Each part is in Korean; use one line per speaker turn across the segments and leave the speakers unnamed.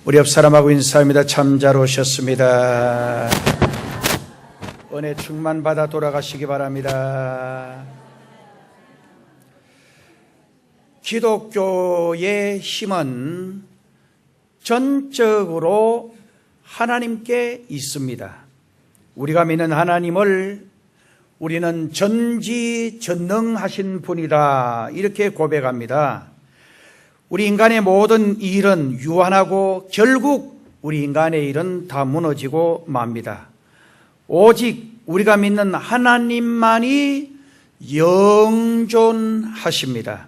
우리 옆 사람하고 인사합니다. 참 잘 오셨습니다. 은혜 충만 받아 돌아가시기 바랍니다. 기독교의 힘은 전적으로 하나님께 있습니다. 우리가 믿는 하나님을 우리는 전지전능하신 분이다 이렇게 고백합니다. 우리 인간의 모든 일은 유한하고 결국 우리 인간의 일은 다 무너지고 맙니다. 오직 우리가 믿는 하나님만이 영존하십니다.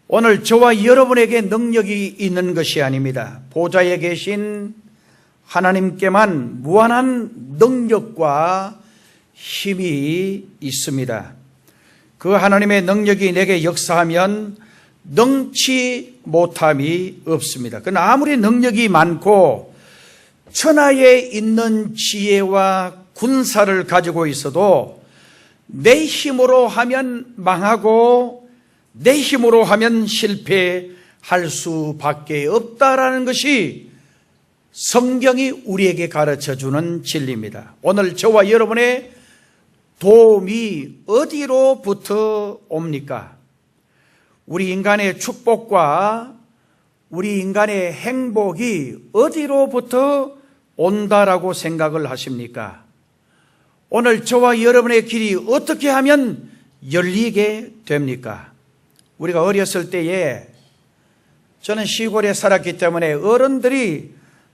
오늘 저와 여러분에게 능력이 있는 것이 아닙니다. 보좌에 계신 하나님께만 무한한 능력과 힘이 있습니다. 그 하나님의 능력이 내게 역사하면 능치 못함이 없습니다. 그러나 아무리 능력이 많고 천하에 있는 지혜와 군사를 가지고 있어도 내 힘으로 하면 망하고 내 힘으로 하면 실패할 수밖에 없다라는 것이 성경이 우리에게 가르쳐주는 진리입니다. 오늘 저와 여러분의 도움이 어디로부터 옵니까? 우리 인간의 축복과 우리 인간의 행복이 어디로부터 온다라고 생각을 하십니까? 오늘 저와 여러분의 길이 어떻게 하면 열리게 됩니까? 우리가 어렸을 때에 저는 시골에 살았기 때문에 어른들이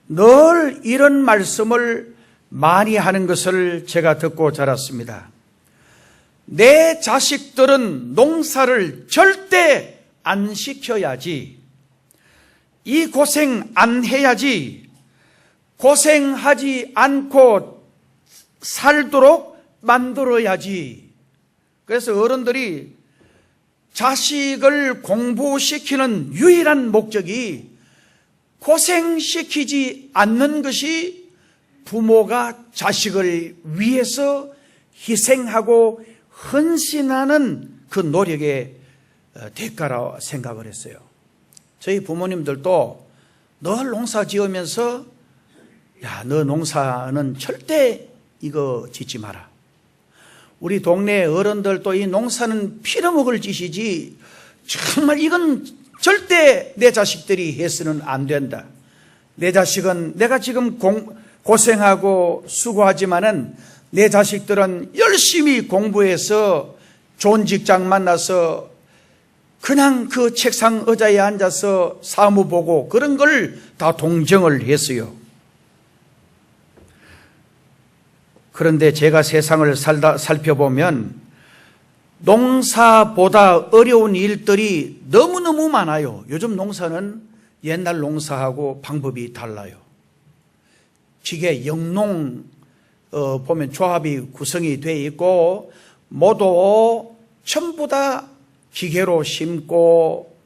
늘 이런 말씀을 많이 하는 것을 제가 듣고 자랐습니다. 내 자식들은 농사를 절대 안 시켜야지. 이 고생 안 해야지. 고생하지 않고 살도록 만들어야지. 그래서 어른들이 자식을 공부시키는 유일한 목적이 고생시키지 않는 것이 부모가 자식을 위해서 희생하고 헌신하는 그 노력의 대가라고 생각을 했어요. 저희 부모님들도 늘 농사 지으면서 야, 너 농사는 절대 이거 짓지 마라. 우리 동네 어른들도 이 농사는 피려먹을 짓이지 정말 이건 절대 내 자식들이 해서는 안 된다. 내 자식은 내가 지금 고생하고 수고하지만은 내 자식들은 열심히 공부해서 좋은 직장 만나서 그냥 그 책상 의자에 앉아서 사무 보고 그런 걸 다 동정을 했어요. 그런데 제가 세상을 살펴보면 농사보다 어려운 일들이 너무너무 많아요. 요즘 농사는 옛날 농사하고 방법이 달라요. 기계 영농 보면 조합이 구성이 되어 있고 모두 전부 다 기계로 심고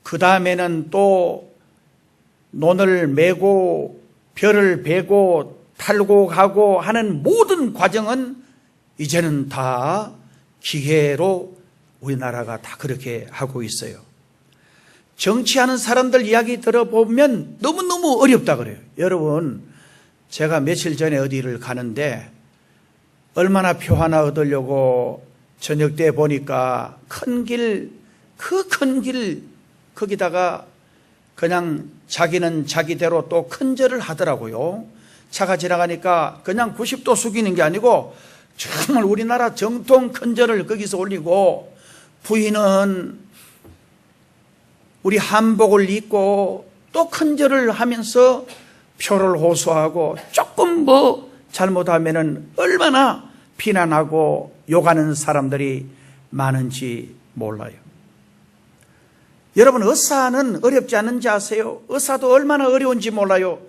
그 다음에는 또 논을 메고 벼를 베고 탈곡하고 하는 모든 과정은 이제는 다 기계로 우리나라가 다 그렇게 하고 있어요. 정치하는 사람들 이야기 들어보면 너무너무 어렵다 그래요. 여러분, 제가 며칠 전에 어디를 가는데 얼마나 표 하나 얻으려고 저녁 때 보니까 큰 길, 그 큰 길 거기다가 그냥 자기는 자기대로 또 큰절을 하더라고요. 차가 지나가니까 그냥 90도 숙이는 게 아니고 정말 우리나라 정통 큰절을 거기서 올리고 부인은 우리 한복을 입고 또 큰절을 하면서 표를 호소하고 조금 뭐 잘못하면은 얼마나 비난하고 욕하는 사람들이 많은지 몰라요. 여러분, 의사는 어렵지 않은지 아세요? 의사도 얼마나 어려운지 몰라요.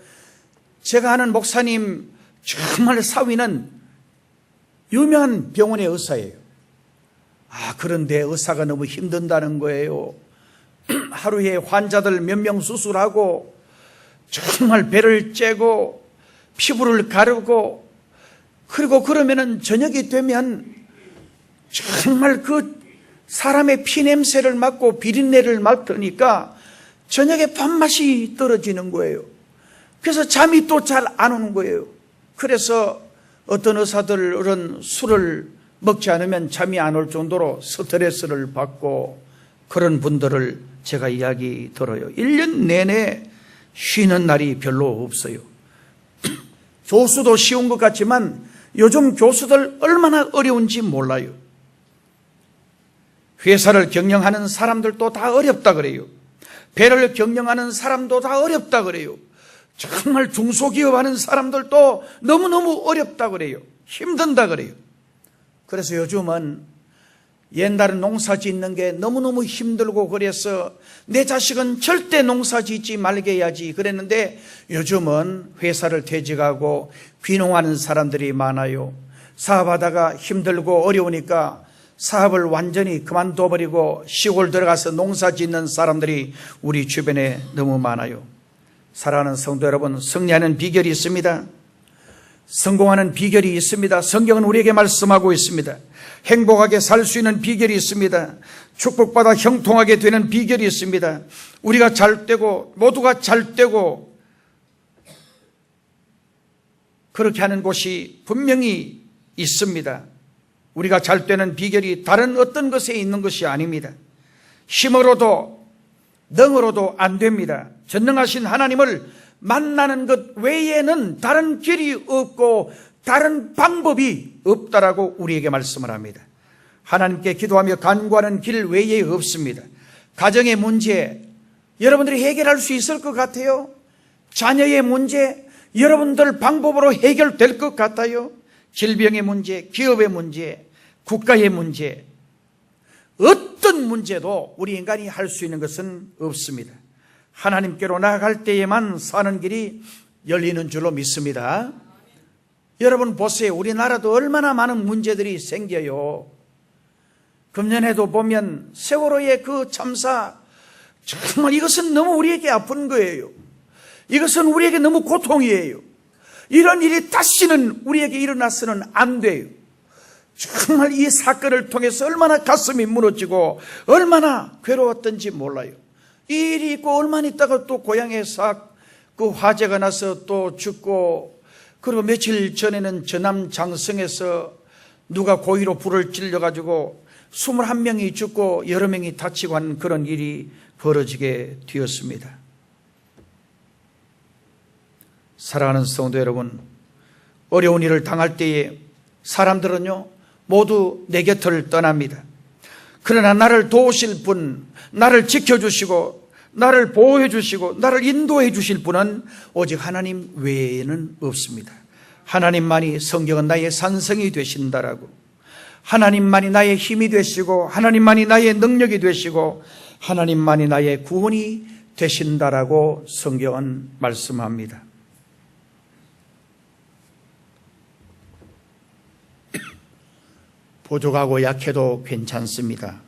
제가 아는 목사님 정말 사위는 유명한 병원의 의사예요. 그런데 의사가 너무 힘든다는 거예요. 하루에 환자들 몇 명 수술하고 정말 배를 째고 피부를 가르고 그리고 그러면은 저녁이 되면 정말 그 사람의 피냄새를 맡고 비린내를 맡으니까 저녁에 밥맛이 떨어지는 거예요. 그래서 잠이 또 잘 안 오는 거예요. 그래서 어떤 의사들은 술을 먹지 않으면 잠이 안 올 정도로 스트레스를 받고 그런 분들을 제가 이야기 들어요. 1년 내내 쉬는 날이 별로 없어요. 교수도 쉬운 것 같지만 요즘 교수들 얼마나 어려운지 몰라요. 회사를 경영하는 사람들도 다 어렵다 그래요. 배를 경영하는 사람도 다 어렵다 그래요. 정말 중소기업 하는 사람들도 너무너무 어렵다 그래요. 힘든다 그래요. 그래서 요즘은 옛날은 농사 짓는 게 너무너무 힘들고 그래서 내 자식은 절대 농사 짓지 말게 해야지 그랬는데 요즘은 회사를 퇴직하고 귀농하는 사람들이 많아요. 사업하다가 힘들고 어려우니까 사업을 완전히 그만둬버리고 시골 들어가서 농사 짓는 사람들이 우리 주변에 너무 많아요. 사랑하는 성도 여러분, 승리하는 비결이 있습니다. 성공하는 비결이 있습니다. 성경은 우리에게 말씀하고 있습니다. 행복하게 살 수 있는 비결이 있습니다. 축복받아 형통하게 되는 비결이 있습니다. 우리가 잘 되고 모두가 잘 되고 그렇게 하는 곳이 분명히 있습니다. 우리가 잘 되는 비결이 다른 어떤 것에 있는 것이 아닙니다. 힘으로도 능으로도 안 됩니다. 전능하신 하나님을 만나는 것 외에는 다른 길이 없고 다른 방법이 없다라고 우리에게 말씀을 합니다. 하나님께 기도하며 간구하는 길 외에 없습니다. 가정의 문제 여러분들이 해결할 수 있을 것 같아요? 자녀의 문제 여러분들 방법으로 해결될 것 같아요? 질병의 문제, 기업의 문제, 국가의 문제 어떤 문제도 우리 인간이 할 수 있는 것은 없습니다. 하나님께로 나아갈 때에만 사는 길이 열리는 줄로 믿습니다. 여러분 보세요. 우리나라도 얼마나 많은 문제들이 생겨요. 금년에도 보면 세월호의 그 참사 정말 이것은 너무 우리에게 아픈 거예요. 이것은 우리에게 너무 고통이에요. 이런 일이 다시는 우리에게 일어나서는 안 돼요. 정말 이 사건을 통해서 얼마나 가슴이 무너지고 얼마나 괴로웠던지 몰라요. 이 일이 있고 얼마나 있다가 또 고향에 싹 그 화재가 나서 또 죽고 그리고 며칠 전에는 전남 장성에서 누가 고의로 불을 질러가지고 21명이 죽고 여러 명이 다치고 하는 그런 일이 벌어지게 되었습니다. 사랑하는 성도 여러분, 어려운 일을 당할 때에 사람들은요 모두 내 곁을 떠납니다. 그러나 나를 도우실 분, 나를 지켜주시고 나를 보호해 주시고 나를 인도해 주실 분은 오직 하나님 외에는 없습니다. 하나님만이 성경은 나의 산성이 되신다라고, 하나님만이 나의 힘이 되시고 하나님만이 나의 능력이 되시고 하나님만이 나의 구원이 되신다라고 성경은 말씀합니다. 부족하고 약해도 괜찮습니다.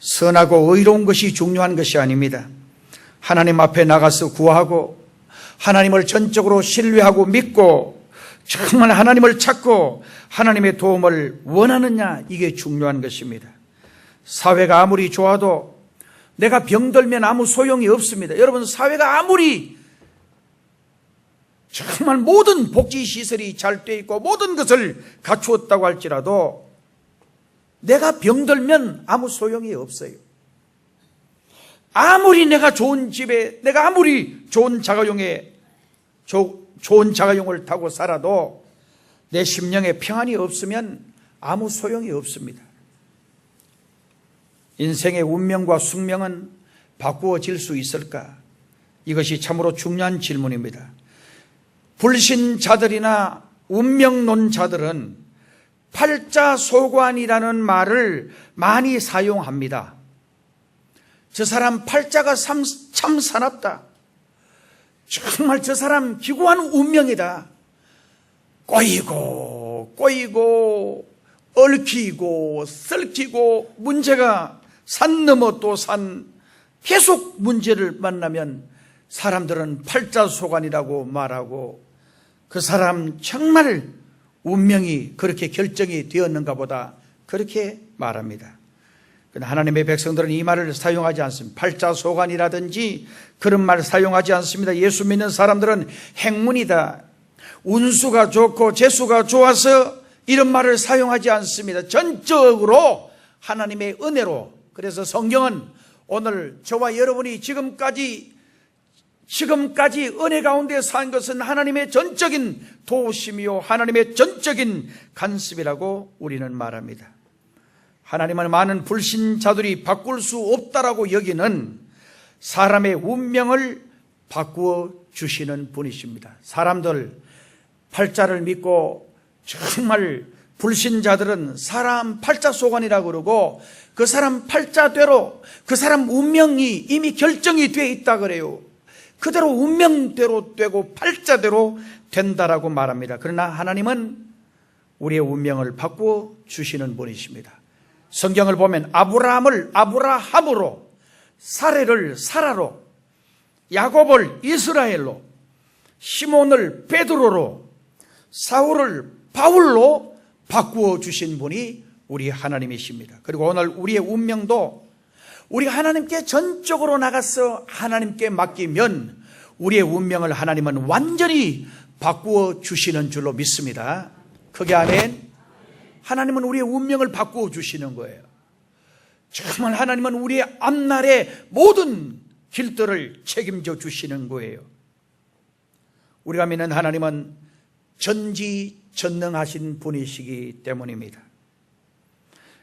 선하고 의로운 것이 중요한 것이 아닙니다. 하나님 앞에 나가서 구하고 하나님을 전적으로 신뢰하고 믿고 정말 하나님을 찾고 하나님의 도움을 원하느냐, 이게 중요한 것입니다. 사회가 아무리 좋아도 내가 병들면 아무 소용이 없습니다. 여러분, 사회가 아무리 정말 모든 복지시설이 잘 돼 있고 모든 것을 갖추었다고 할지라도 내가 병들면 아무 소용이 없어요. 아무리 내가 좋은 집에, 내가 아무리 좋은 자가용을 타고 살아도 내 심령에 평안이 없으면 아무 소용이 없습니다. 인생의 운명과 숙명은 바꾸어질 수 있을까? 이것이 참으로 중요한 질문입니다. 불신자들이나 운명론자들은 팔자소관이라는 말을 많이 사용합니다. 저 사람 팔자가 참 사납다. 정말 저 사람 기구한 운명이다. 꼬이고 얽히고 썰키고 문제가 산 넘어 또 산, 계속 문제를 만나면 사람들은 팔자소관이라고 말하고 그 사람 정말 운명이 그렇게 결정이 되었는가 보다 그렇게 말합니다. 그러나 하나님의 백성들은 이 말을 사용하지 않습니다. 팔자소관이라든지 그런 말 사용하지 않습니다. 예수 믿는 사람들은 행운이다, 운수가 좋고 재수가 좋아서 이런 말을 사용하지 않습니다. 전적으로 하나님의 은혜로. 그래서 성경은 오늘 저와 여러분이 지금까지 은혜 가운데 산 것은 하나님의 전적인 도우심이요 하나님의 전적인 간섭이라고 우리는 말합니다. 하나님은 많은 불신자들이 바꿀 수 없다라고 여기는 사람의 운명을 바꾸어 주시는 분이십니다. 사람들 팔자를 믿고 정말 불신자들은 사람 팔자소관이라고 그러고 그 사람 팔자대로 그 사람 운명이 이미 결정이 되어 있다 그래요. 그대로 운명대로 되고 팔자대로 된다라고 말합니다. 그러나 하나님은 우리의 운명을 바꾸어 주시는 분이십니다. 성경을 보면 아브라함을 아브라함으로, 사레를 사라로, 야곱을 이스라엘로, 시몬을 베드로로, 사울을 바울로 바꾸어 주신 분이 우리 하나님이십니다. 그리고 오늘 우리의 운명도 우리가 하나님께 전적으로 나가서 하나님께 맡기면 우리의 운명을 하나님은 완전히 바꾸어 주시는 줄로 믿습니다. 크게 아멘. 하나님은 우리의 운명을 바꾸어 주시는 거예요. 정말 하나님은 우리의 앞날의 모든 길들을 책임져 주시는 거예요. 우리가 믿는 하나님은 전지전능하신 분이시기 때문입니다.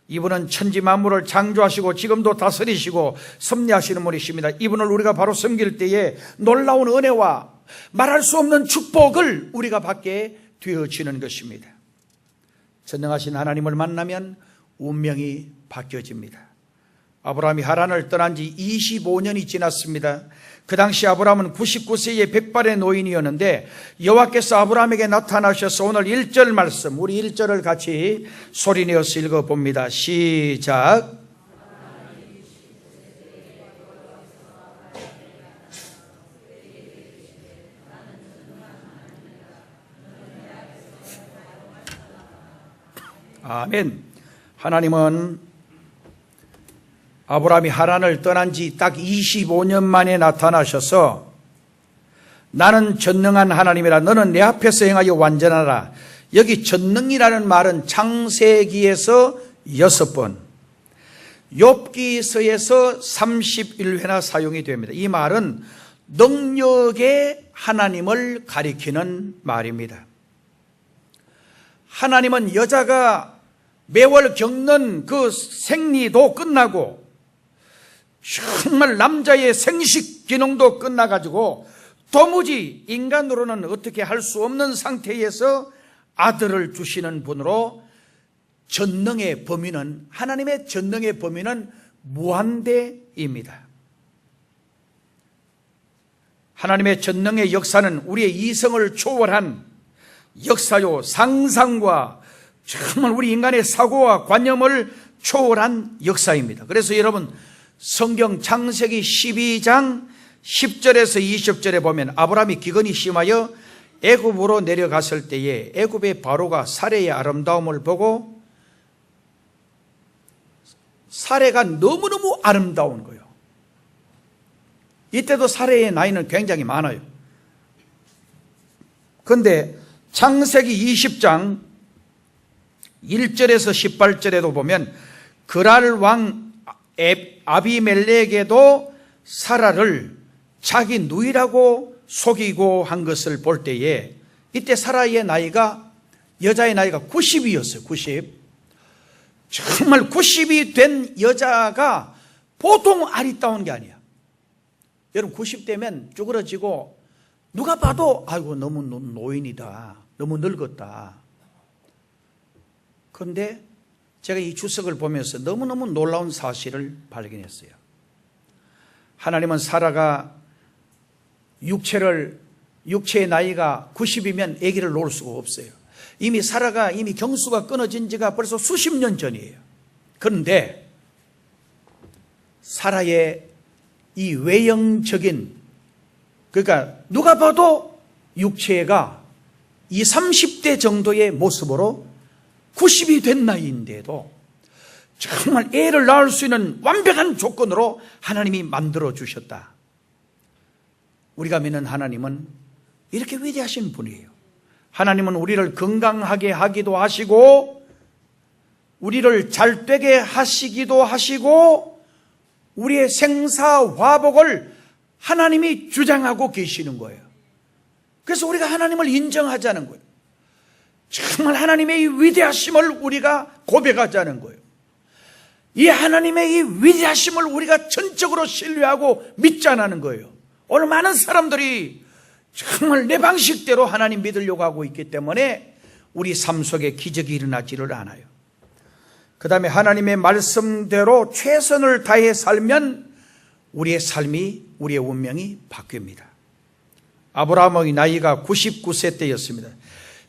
이분은 천지 만물을 창조하시고 지금도 다스리시고 섭리하시는 분이십니다. 이분을 우리가 바로 섬길 때에 놀라운 은혜와 말할 수 없는 축복을 우리가 받게 되어지는 것입니다. 전능하신 하나님을 만나면 운명이 바뀌어집니다. 아브라함이 하란을 떠난 지 25년이 지났습니다. 그 당시 아브라함은 99세의 백발의 노인이었는데 여호와께서 아브라함에게 나타나셔서 오늘 1절 말씀, 우리 1절을 같이 소리내어서 읽어봅니다. 시작. 아멘. 하나님은 아브라함이 하란을 떠난 지 딱 25년 만에 나타나셔서 나는 전능한 하나님이라, 너는 내 앞에서 행하여 완전하라. 여기 전능이라는 말은 창세기에서 6번, 욥기서에서 31회나 사용이 됩니다. 이 말은 능력의 하나님을 가리키는 말입니다. 하나님은 여자가 매월 겪는 그 생리도 끝나고 정말 남자의 생식 기능도 끝나가지고 도무지 인간으로는 어떻게 할 수 없는 상태에서 아들을 주시는 분으로 전능의 범위는, 하나님의 전능의 범위는 무한대입니다. 하나님의 전능의 역사는 우리의 이성을 초월한 역사요, 상상과 정말 우리 인간의 사고와 관념을 초월한 역사입니다. 그래서 여러분, 성경 창세기 12장 10절에서 20절에 보면 아브라함이 기근이 심하여 애굽으로 내려갔을 때에 애굽의 바로가 사레의 아름다움을 보고, 사레가 너무너무 아름다운 거예요. 이때도 사레의 나이는 굉장히 많아요. 그런데 창세기 20장 1절에서 18절에도 보면 그랄 왕 아비멜렉에게도 사라를 자기 누이라고 속이고 한 것을 볼 때에 이때 사라의 나이가, 여자의 나이가 90이었어요. 90. 정말 90이 된 여자가 보통 아리따운 게 아니야. 여러분 90대면 쭈그러지고 누가 봐도 아이고 너무 노인이다, 너무 늙었다. 그런데 제가 이 주석을 보면서 너무너무 놀라운 사실을 발견했어요. 하나님은 사라가 육체의 나이가 90이면 아기를 놓을 수가 없어요. 이미 사라가 이미 경수가 끊어진 지가 벌써 수십 년 전이에요. 그런데 사라의 이 외형적인, 그러니까 누가 봐도 육체가 20, 30대 정도의 모습으로 90이 된 나이인데도 정말 애를 낳을 수 있는 완벽한 조건으로 하나님이 만들어 주셨다. 우리가 믿는 하나님은 이렇게 위대하신 분이에요. 하나님은 우리를 건강하게 하기도 하시고, 우리를 잘되게 하시기도 하시고, 우리의 생사화복을 하나님이 주장하고 계시는 거예요. 그래서 우리가 하나님을 인정하자는 거예요. 정말 하나님의 이 위대하심을 우리가 고백하자는 거예요. 이 하나님의 이 위대하심을 우리가 전적으로 신뢰하고 믿자는 거예요. 오늘 많은 사람들이 정말 내 방식대로 하나님 믿으려고 하고 있기 때문에 우리 삶 속에 기적이 일어나지를 않아요. 그 다음에 하나님의 말씀대로 최선을 다해 살면 우리의 삶이, 우리의 운명이 바뀝니다. 아브라함의 나이가 99세 때였습니다.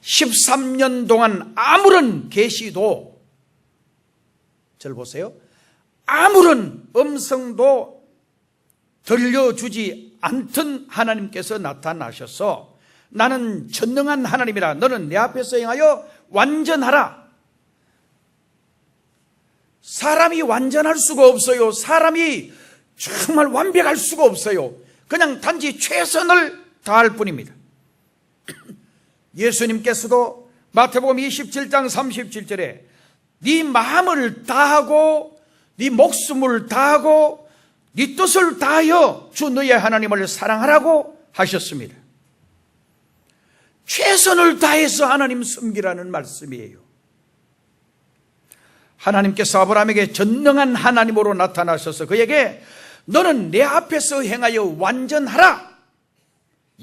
13년 동안 아무런 계시도, 절 보세요, 아무런 음성도 들려주지 않던 하나님께서 나타나셔서 나는 전능한 하나님이라, 너는 내 앞에서 행하여 완전하라. 사람이 완전할 수가 없어요. 사람이 정말 완벽할 수가 없어요. 그냥 단지 최선을 다할 뿐입니다. 예수님께서도 마태복음 27장 37절에 네 마음을 다하고 네 목숨을 다하고 네 뜻을 다하여 주 너의 하나님을 사랑하라고 하셨습니다. 최선을 다해서 하나님 섬기라는 말씀이에요. 하나님께서 아브라함에게 전능한 하나님으로 나타나셔서 그에게 너는 내 앞에서 행하여 완전하라.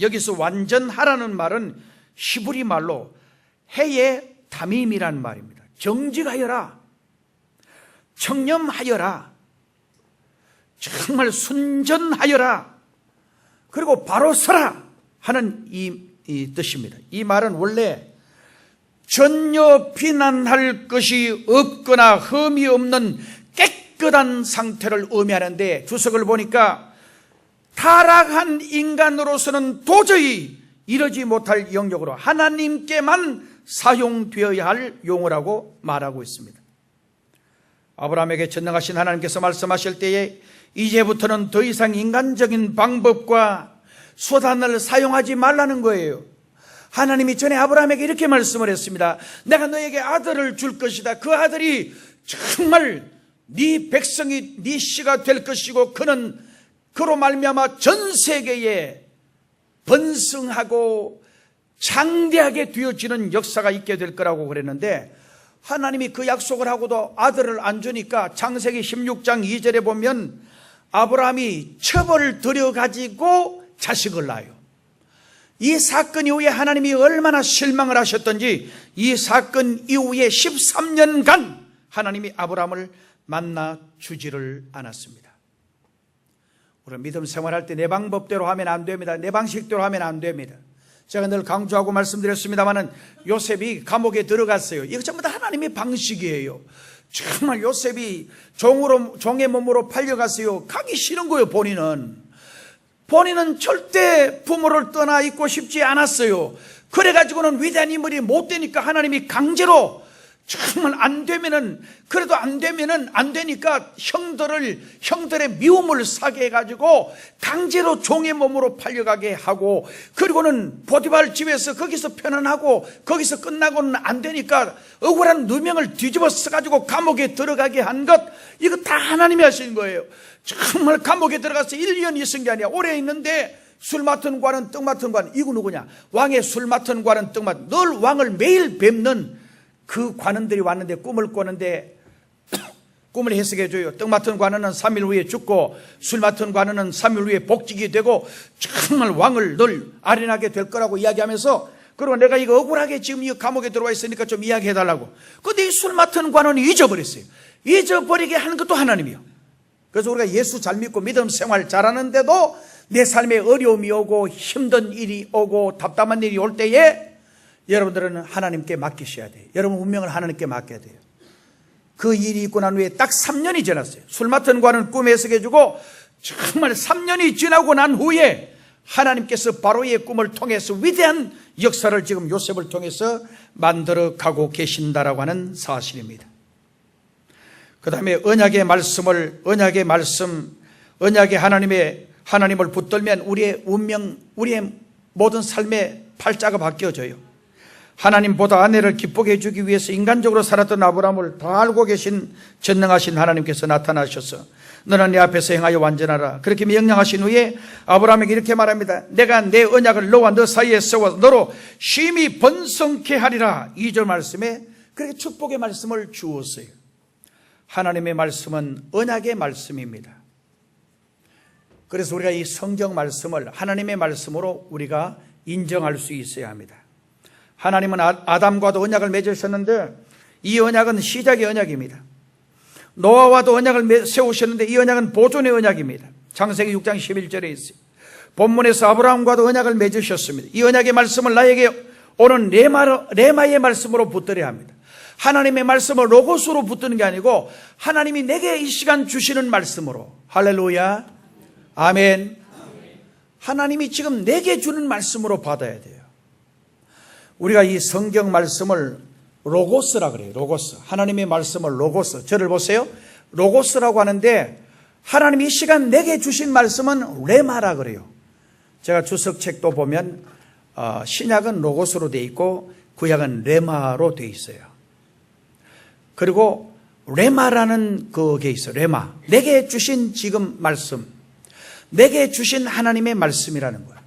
여기서 완전하라는 말은 히브리 말로 해의 담임이란 말입니다. 정직하여라, 청렴하여라, 정말 순전하여라, 그리고 바로 서라 하는 이 뜻입니다. 이 말은 원래 전혀 비난할 것이 없거나 흠이 없는 깨끗한 상태를 의미하는데, 주석을 보니까 타락한 인간으로서는 도저히 이르지 못할 영역으로 하나님께만 사용되어야 할 용어라고 말하고 있습니다. 아브라함에게 전능하신 하나님께서 말씀하실 때에 이제부터는 더 이상 인간적인 방법과 수단을 사용하지 말라는 거예요. 하나님이 전에 아브라함에게 이렇게 말씀을 했습니다. 내가 너에게 아들을 줄 것이다. 그 아들이 정말 네 백성이 네 씨가 될 것이고 그는 그로 말미암아 전 세계에 번성하고 장대하게 되어지는 역사가 있게 될 거라고 그랬는데, 하나님이 그 약속을 하고도 아들을 안 주니까 창세기 16장 2절에 보면 아브라함이 첩을 들여가지고 자식을 낳아요. 이 사건 이후에 하나님이 얼마나 실망을 하셨던지 이 사건 이후에 13년간 하나님이 아브라함을 만나 주지를 않았습니다. 우리 믿음 생활할 때 내 방법대로 하면 안 됩니다. 내 방식대로 하면 안 됩니다. 제가 늘 강조하고 말씀드렸습니다마는 요셉이 감옥에 들어갔어요. 이거 전부 다 하나님의 방식이에요. 정말 요셉이 종의 몸으로 팔려갔어요. 가기 싫은 거예요. 본인은 절대 부모를 떠나 있고 싶지 않았어요. 그래가지고는 위대한 인물이 못 되니까 하나님이 강제로 정말 안 되면은, 그래도 안 되면은 안 되니까 형들의 미움을 사게 해가지고 강제로 종의 몸으로 팔려가게 하고, 그리고는 보디발 집에서 거기서 편안하고 거기서 끝나고는 안 되니까 억울한 누명을 뒤집어 써가지고 감옥에 들어가게 한 것, 이거 다 하나님이 하신 거예요. 정말 감옥에 들어가서 1년 있은 게 아니야. 오래 있는데 술 맡은 관은 떡 맡은 관, 이거 누구냐? 왕의 술 맡은 관은 떡 맡은, 늘 왕을 매일 뵙는 그 관원들이 왔는데 꿈을 꾸는데 꿈을 해석해줘요. 떡 맡은 관원은 3일 후에 죽고 술 맡은 관원은 3일 후에 복직이 되고 정말 왕을 늘 아련하게 될 거라고 이야기하면서, 그리고 내가 이거 억울하게 지금 이 감옥에 들어와 있으니까 좀 이야기해달라고. 근데 이 술 맡은 관원이 잊어버렸어요. 잊어버리게 하는 것도 하나님이요. 그래서 우리가 예수 잘 믿고 믿음 생활 잘하는데도 내 삶에 어려움이 오고 힘든 일이 오고 답답한 일이 올 때에 여러분들은 하나님께 맡기셔야 돼요. 여러분 운명을 하나님께 맡겨야 돼요. 그 일이 있고 난 후에 딱 3년이 지났어요. 술 맡은 관은 꿈에 해석해주고 정말 3년이 지나고 난 후에 하나님께서 바로의 꿈을 통해서 위대한 역사를 지금 요셉을 통해서 만들어 가고 계신다라고 하는 사실입니다. 그 다음에 언약의 하나님을 붙들면 우리의 운명, 우리의 모든 삶의 팔자가 바뀌어져요. 하나님보다 아내를 기쁘게 해주기 위해서 인간적으로 살았던 아브라함을 다 알고 계신 전능하신 하나님께서 나타나셔서 너는 내 앞에서 행하여 완전하라, 그렇게 명령하신 후에 아브라함에게 이렇게 말합니다. 내가 내 언약을 너와 너 사이에 세워 너로 심히 번성케 하리라. 2절 말씀에 그렇게 축복의 말씀을 주었어요. 하나님의 말씀은 언약의 말씀입니다. 그래서 우리가 이 성경 말씀을 하나님의 말씀으로 우리가 인정할 수 있어야 합니다. 하나님은 아담과도 언약을 맺으셨는데 이 언약은 시작의 언약입니다. 노아와도 언약을 세우셨는데 이 언약은 보존의 언약입니다. 창세기 6장 11절에 있어요. 본문에서 아브라함과도 언약을 맺으셨습니다. 이 언약의 말씀을 나에게 오는 레마의 말씀으로 붙들어야 합니다. 하나님의 말씀을 로고스로 붙드는 게 아니고 하나님이 내게 이 시간 주시는 말씀으로. 할렐루야, 아멘. 하나님이 지금 내게 주는 말씀으로 받아야 돼요. 우리가 이 성경 말씀을 로고스라 그래요. 로고스. 하나님의 말씀을 로고스. 저를 보세요. 로고스라고 하는데 하나님이 이 시간 내게 주신 말씀은 레마라 그래요. 제가 주석책도 보면 신약은 로고스로 되어 있고 구약은 레마로 되어 있어요. 그리고 레마라는 그게 있어요. 레마. 내게 주신 지금 말씀, 내게 주신 하나님의 말씀이라는 거예요.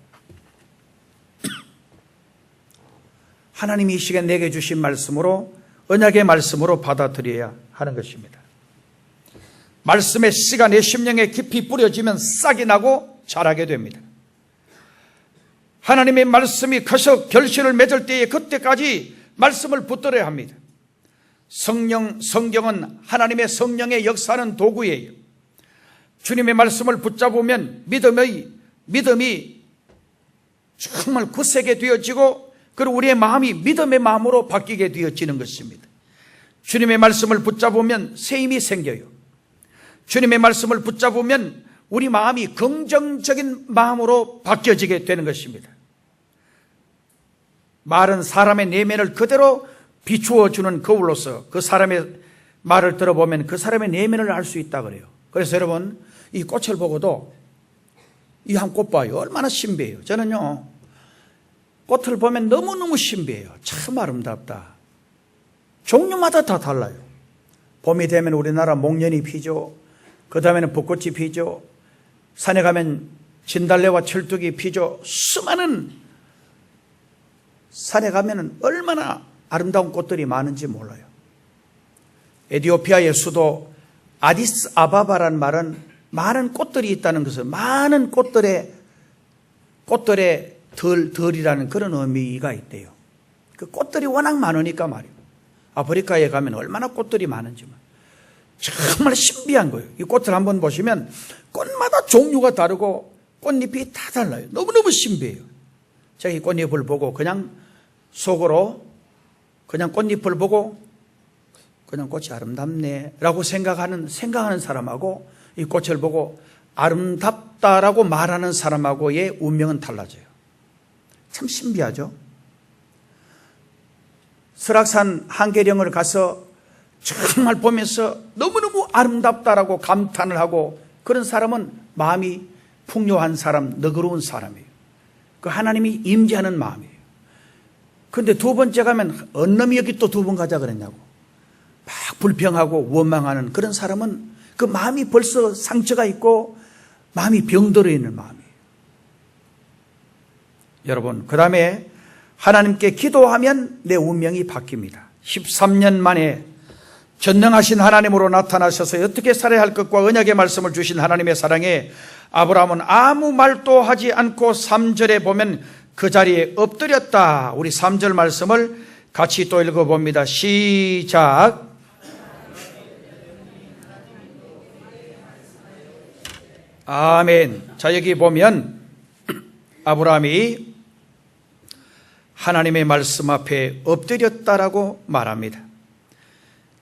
하나님이 이 시간 내게 주신 말씀으로, 언약의 말씀으로 받아들여야 하는 것입니다. 말씀의 씨가 내 심령에 깊이 뿌려지면 싹이 나고 자라게 됩니다. 하나님의 말씀이 커서 결실을 맺을 때에 그때까지 말씀을 붙들어야 합니다. 성경은 하나님의 성령의 역사하는 도구예요. 주님의 말씀을 붙잡으면 믿음이 정말 굳세게 되어지고, 그리고 우리의 마음이 믿음의 마음으로 바뀌게 되어지는 것입니다. 주님의 말씀을 붙잡으면 새 힘이 생겨요. 주님의 말씀을 붙잡으면 우리 마음이 긍정적인 마음으로 바뀌어지게 되는 것입니다. 말은 사람의 내면을 그대로 비추어 주는 거울로서 그 사람의 말을 들어보면 그 사람의 내면을 알 수 있다 그래요. 그래서 여러분, 이 꽃을 보고도 이 한 꽃 봐요. 얼마나 신비해요. 저는요, 꽃을 보면 너무너무 신비해요. 참 아름답다. 종류마다 다 달라요. 봄이 되면 우리나라 목련이 피죠. 그 다음에는 벚꽃이 피죠. 산에 가면 진달래와 철쭉이 피죠. 수많은, 산에 가면 얼마나 아름다운 꽃들이 많은지 몰라요. 에티오피아의 수도 아디스 아바바라는 말은 많은 꽃들이 있다는 것은 많은 꽃들의 덜이라는 그런 의미가 있대요. 그 꽃들이 워낙 많으니까 말이에요. 아프리카에 가면 얼마나 꽃들이 많은지 정말 신비한 거예요. 이 꽃을 한번 보시면 꽃마다 종류가 다르고 꽃잎이 다 달라요. 너무너무 신비해요. 제가 이 꽃잎을 보고 그냥 속으로 그냥 꽃잎을 보고 그냥 꽃이 아름답네 라고 생각하는 사람하고 이 꽃을 보고 아름답다라고 말하는 사람하고의 운명은 달라져요. 참 신비하죠. 설악산 한계령을 가서 정말 보면서 너무너무 아름답다라고 감탄을 하고, 그런 사람은 마음이 풍요한 사람, 너그러운 사람이에요. 그 하나님이 임재하는 마음이에요. 그런데 두 번째 가면 어느 놈이 여기 또 두 번 가자 그랬냐고 막 불평하고 원망하는 그런 사람은 그 마음이 벌써 상처가 있고 마음이 병들어 있는 마음이에요. 여러분, 그 다음에 하나님께 기도하면 내 운명이 바뀝니다. 13년 만에 전능하신 하나님으로 나타나셔서 어떻게 살아야 할 것과 언약의 말씀을 주신 하나님의 사랑에 아브라함은 아무 말도 하지 않고 3절에 보면 그 자리에 엎드렸다. 우리 3절 말씀을 같이 또 읽어봅니다. 시작. 아멘. 자, 여기 보면 아브라함이 하나님의 말씀 앞에 엎드렸다라고 말합니다.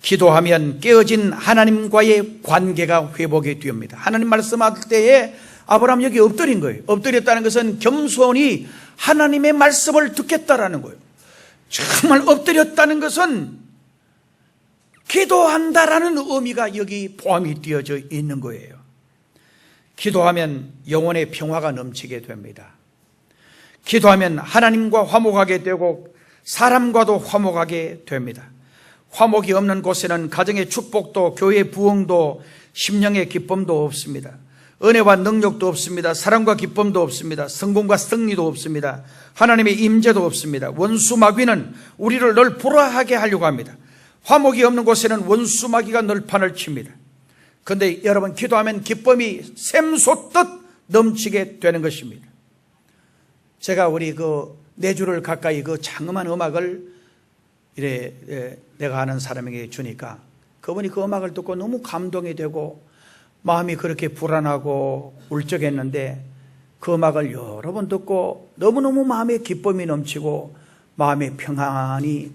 기도하면 깨어진 하나님과의 관계가 회복이 됩니다. 하나님 말씀할 때에 아브라함 여기 엎드린 거예요. 엎드렸다는 것은 겸손히 하나님의 말씀을 듣겠다라는 거예요. 정말 엎드렸다는 것은 기도한다라는 의미가 여기 포함이 되어져 있는 거예요. 기도하면 영혼의 평화가 넘치게 됩니다. 기도하면 하나님과 화목하게 되고 사람과도 화목하게 됩니다. 화목이 없는 곳에는 가정의 축복도 교회의 부흥도 심령의 기쁨도 없습니다. 은혜와 능력도 없습니다. 사랑과 기쁨도 없습니다. 성공과 승리도 없습니다. 하나님의 임재도 없습니다. 원수 마귀는 우리를 늘 불화하게 하려고 합니다. 화목이 없는 곳에는 원수 마귀가 늘 판을 칩니다. 그런데 여러분, 기도하면 기쁨이 샘솟듯 넘치게 되는 것입니다. 제가 우리 내주를 가까이 장엄한 음악을 내가 아는 사람에게 주니까 그분이 그 음악을 듣고 너무 감동이 되고 마음이 그렇게 불안하고 울적했는데 그 음악을 여러 번 듣고 너무너무 마음에 기쁨이 넘치고 마음의 평안이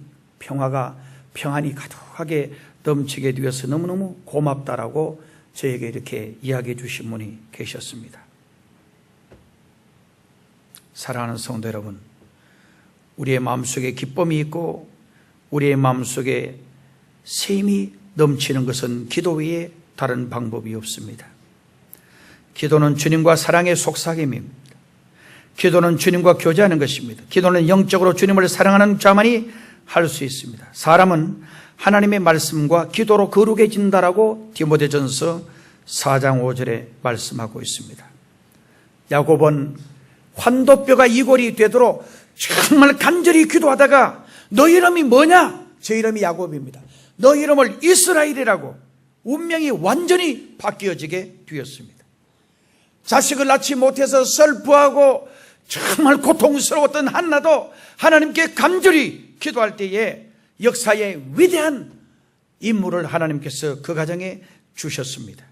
가득하게 넘치게 되어서 너무너무 고맙다라고 저에게 이렇게 이야기해 주신 분이 계셨습니다. 사랑하는 성도 여러분, 우리의 마음속에 기쁨이 있고 우리의 마음속에 샘이 넘치는 것은 기도 외에 다른 방법이 없습니다. 기도는 주님과 사랑의 속삭임입니다. 기도는 주님과 교제하는 것입니다. 기도는 영적으로 주님을 사랑하는 자만이 할 수 있습니다. 사람은 하나님의 말씀과 기도로 거룩해진다라고 디모데전서 4장 5절에 말씀하고 있습니다. 야곱은 환도뼈가 이골이 되도록 정말 간절히 기도하다가 너 이름이 뭐냐? 제 이름이 야곱입니다. 너 이름을 이스라엘이라고 운명이 완전히 바뀌어지게 되었습니다. 자식을 낳지 못해서 슬퍼하고 정말 고통스러웠던 한나도 하나님께 간절히 기도할 때에 역사의 위대한 인물을 하나님께서 그 가정에 주셨습니다.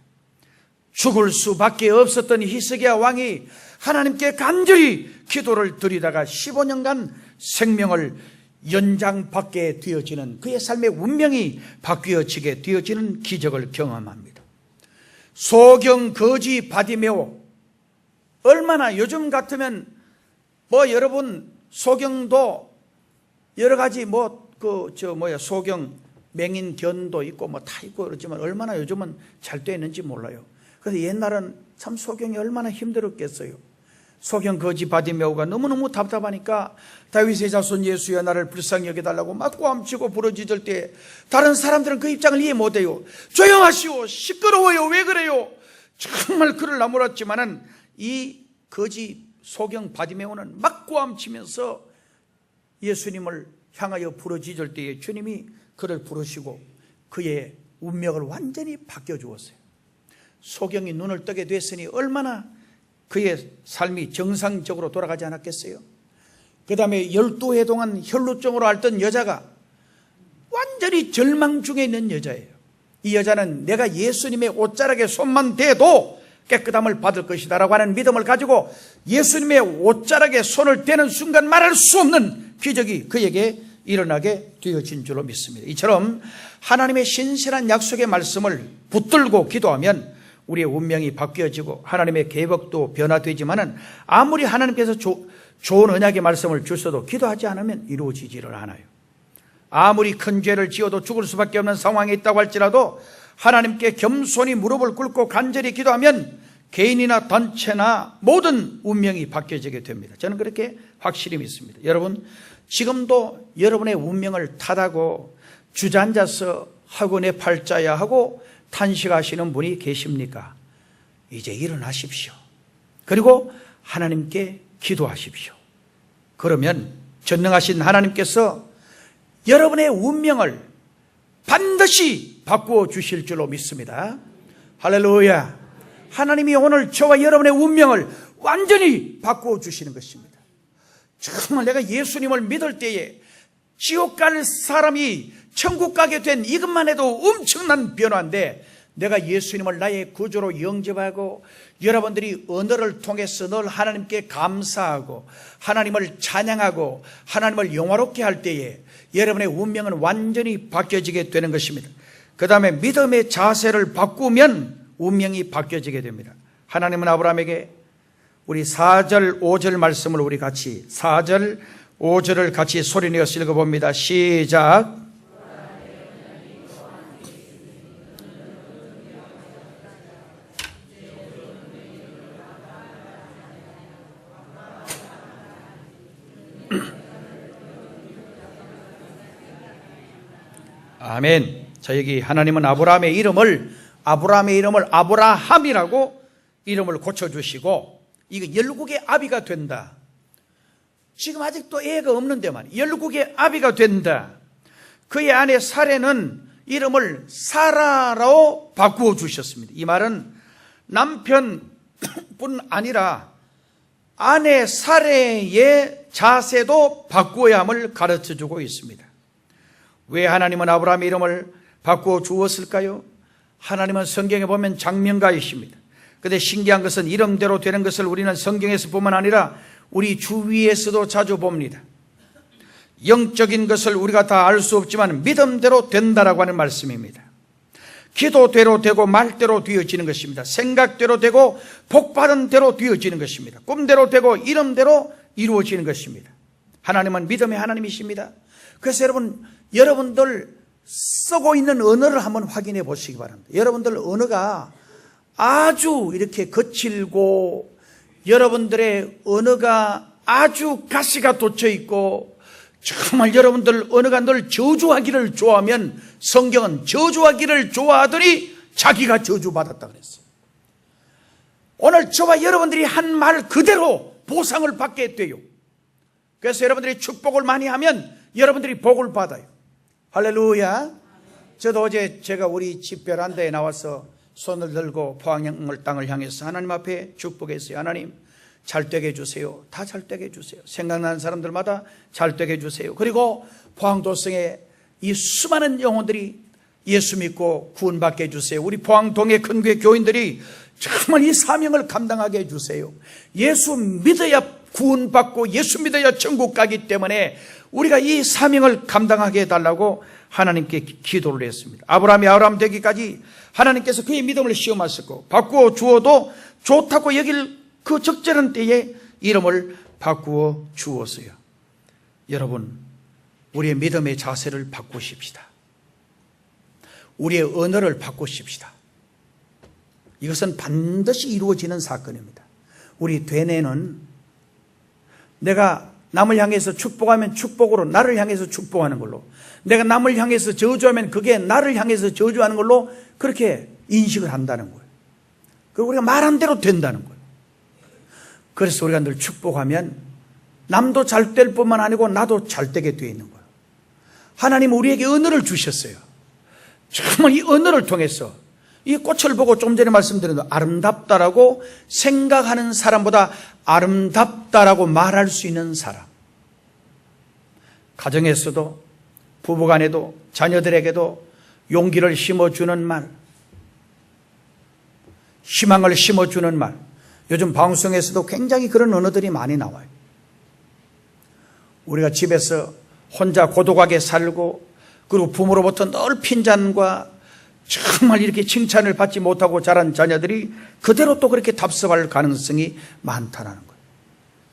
죽을 수밖에 없었던 히스기야 왕이 하나님께 간절히 기도를 드리다가 15년간 생명을 연장받게 되어지는, 그의 삶의 운명이 바뀌어지게 되어지는 기적을 경험합니다. 소경 거지 바디메오, 얼마나 요즘 같으면 여러분 소경도 여러 가지 소경 맹인견도 있고 다 있고 그렇지만 얼마나 요즘은 잘 되는지 몰라요. 그래서 옛날은 참 소경이 얼마나 힘들었겠어요. 소경 거지 바디메오가 너무너무 답답하니까 다윗의 자손 예수여 나를 불쌍히 여겨달라고 막 꽈엄치고 부르짖을 때 다른 사람들은 그 입장을 이해 못해요. 조용하시오, 시끄러워요, 왜 그래요? 정말 그를 나무랐지만은 이 거지 소경 바디메오는 막 꽈엄치면서 예수님을 향하여 부르짖을 때에 주님이 그를 부르시고 그의 운명을 완전히 바뀌어주었어요. 소경이 눈을 뜨게 됐으니 얼마나 그의 삶이 정상적으로 돌아가지 않았겠어요? 그 다음에 12해 동안 혈루증으로 앓던 여자가 완전히 절망 중에 있는 여자예요. 이 여자는 내가 예수님의 옷자락에 손만 대도 깨끗함을 받을 것이다 라고 하는 믿음을 가지고 예수님의 옷자락에 손을 대는 순간 말할 수 없는 기적이 그에게 일어나게 되어진 줄로 믿습니다. 이처럼 하나님의 신실한 약속의 말씀을 붙들고 기도하면 우리의 운명이 바뀌어지고 하나님의 계획도 변화되지만은 아무리 하나님께서 좋은 언약의 말씀을 주셔도 기도하지 않으면 이루어지지를 않아요. 아무리 큰 죄를 지어도 죽을 수밖에 없는 상황에 있다고 할지라도 하나님께 겸손히 무릎을 꿇고 간절히 기도하면 개인이나 단체나 모든 운명이 바뀌어지게 됩니다. 저는 그렇게 확실히 믿습니다. 여러분, 지금도 여러분의 운명을 탓하고 주저앉아서 학원의 팔자야 하고 탄식하시는 분이 계십니까? 이제 일어나십시오. 그리고 하나님께 기도하십시오. 그러면 전능하신 하나님께서 여러분의 운명을 반드시 바꾸어 주실 줄로 믿습니다. 할렐루야. 하나님이 오늘 저와 여러분의 운명을 완전히 바꾸어 주시는 것입니다. 정말 내가 예수님을 믿을 때에 지옥 갈 사람이 천국 가게 된 이것만 해도 엄청난 변화인데, 내가 예수님을 나의 구주로 영접하고 여러분들이 언어를 통해서 늘 하나님께 감사하고 하나님을 찬양하고 하나님을 영화롭게 할 때에 여러분의 운명은 완전히 바뀌어지게 되는 것입니다. 그 다음에 믿음의 자세를 바꾸면 운명이 바뀌어지게 됩니다. 하나님은 아브라함에게 우리 4절 5절 말씀을 우리 같이 4절 5절을 같이 소리내어 읽어봅니다. 시작. 아멘. 자, 여기 하나님은 아브라함의 이름을 아브라함이라고 이름을 고쳐주시고, 이거 열국의 아비가 된다. 지금 아직도 애가 없는데만 열국의 아비가 된다. 그의 아내 사레는 이름을 사라로 바꾸어 주셨습니다. 이 말은 남편뿐 아니라 아내 사레의 자세도 바꾸어야 함을 가르쳐 주고 있습니다. 왜 하나님은 아브라함의 이름을 바꾸어 주었을까요? 하나님은 성경에 보면 장명가이십니다. 그런데 신기한 것은 이름대로 되는 것을 우리는 성경에서 뿐만 아니라 우리 주위에서도 자주 봅니다. 영적인 것을 우리가 다 알 수 없지만 믿음대로 된다라고 하는 말씀입니다. 기도대로 되고 말대로 되어지는 것입니다. 생각대로 되고 복받은 대로 되어지는 것입니다. 꿈대로 되고 이름대로 이루어지는 것입니다. 하나님은 믿음의 하나님이십니다. 그래서 여러분들 쓰고 있는 언어를 한번 확인해 보시기 바랍니다. 여러분들 언어가 아주 이렇게 거칠고, 여러분들의 언어가 아주 가시가 돋쳐 있고, 정말 여러분들 언어가 늘 저주하기를 좋아하면 성경은 저주하기를 좋아하더니 자기가 저주받았다 그랬어요. 오늘 저와 여러분들이 한 말 그대로 보상을 받게 돼요. 그래서 여러분들이 축복을 많이 하면 여러분들이 복을 받아요. 할렐루야. 저도 어제 제가 우리 집 베란다에 나와서 손을 들고 포항을 땅을 향해서 하나님 앞에 축복했어요. 하나님 잘 되게 해주세요. 다 잘 되게 해주세요. 생각나는 사람들마다 잘 되게 해주세요. 그리고 포항도성에 이 수많은 영혼들이 예수 믿고 구원받게 해주세요. 우리 포항동의 큰 교회 교인들이 정말 이 사명을 감당하게 해주세요. 예수 믿어야 구원받고 예수 믿어야 천국 가기 때문에 우리가 이 사명을 감당하게 해달라고 하나님께 기도를 했습니다. 아브라함이 아브라함 되기까지 하나님께서 그의 믿음을 시험하셨고, 바꾸어 주어도 좋다고 여길 그 적절한 때에 이름을 바꾸어 주었어요. 여러분, 우리의 믿음의 자세를 바꾸십시다. 우리의 언어를 바꾸십시다. 이것은 반드시 이루어지는 사건입니다. 우리 되뇌는 내가 남을 향해서 축복하면 축복으로 나를 향해서 축복하는 걸로, 내가 남을 향해서 저주하면 그게 나를 향해서 저주하는 걸로 그렇게 인식을 한다는 거예요. 그리고 우리가 말한 대로 된다는 거예요. 그래서 우리가 늘 축복하면 남도 잘 될 뿐만 아니고 나도 잘 되게 되어 있는 거예요. 하나님은 우리에게 언어를 주셨어요. 정말 이 언어를 통해서 이 꽃을 보고 좀 전에 말씀드린 아름답다라고 생각하는 사람보다 아름답다라고 말할 수 있는 사람, 가정에서도 부부간에도 자녀들에게도 용기를 심어주는 말, 희망을 심어주는 말. 요즘 방송에서도 굉장히 그런 언어들이 많이 나와요. 우리가 집에서 혼자 고독하게 살고, 그리고 부모로부터 늘 핀잔과 정말 이렇게 칭찬을 받지 못하고 자란 자녀들이 그대로 또 그렇게 답습할 가능성이 많다는 거예요.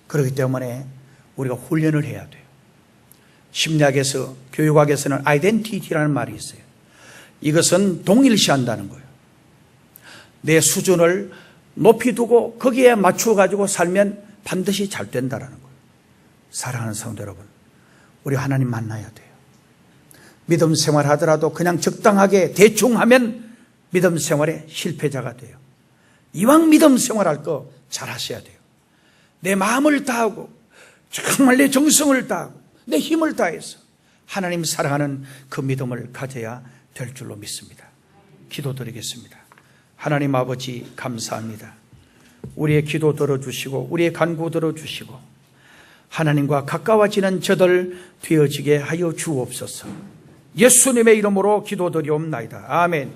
그렇기 때문에 우리가 훈련을 해야 돼요. 심리학에서, 교육학에서는 아이덴티티라는 말이 있어요. 이것은 동일시한다는 거예요. 내 수준을 높이 두고 거기에 맞춰가지고 살면 반드시 잘 된다는 거예요. 사랑하는 성도 여러분, 우리 하나님 만나야 돼요. 믿음 생활하더라도 그냥 적당하게 대충 하면 믿음 생활의 실패자가 돼요. 이왕 믿음 생활할 거 잘 하셔야 돼요. 내 마음을 다하고 정말 내 정성을 다하고 내 힘을 다해서 하나님 사랑하는 그 믿음을 가져야 될 줄로 믿습니다. 기도드리겠습니다. 하나님 아버지 감사합니다. 우리의 기도 들어주시고 우리의 간구 들어주시고 하나님과 가까워지는 저들 되어지게 하여 주옵소서. 예수님의 이름으로 기도드리옵나이다. 아멘.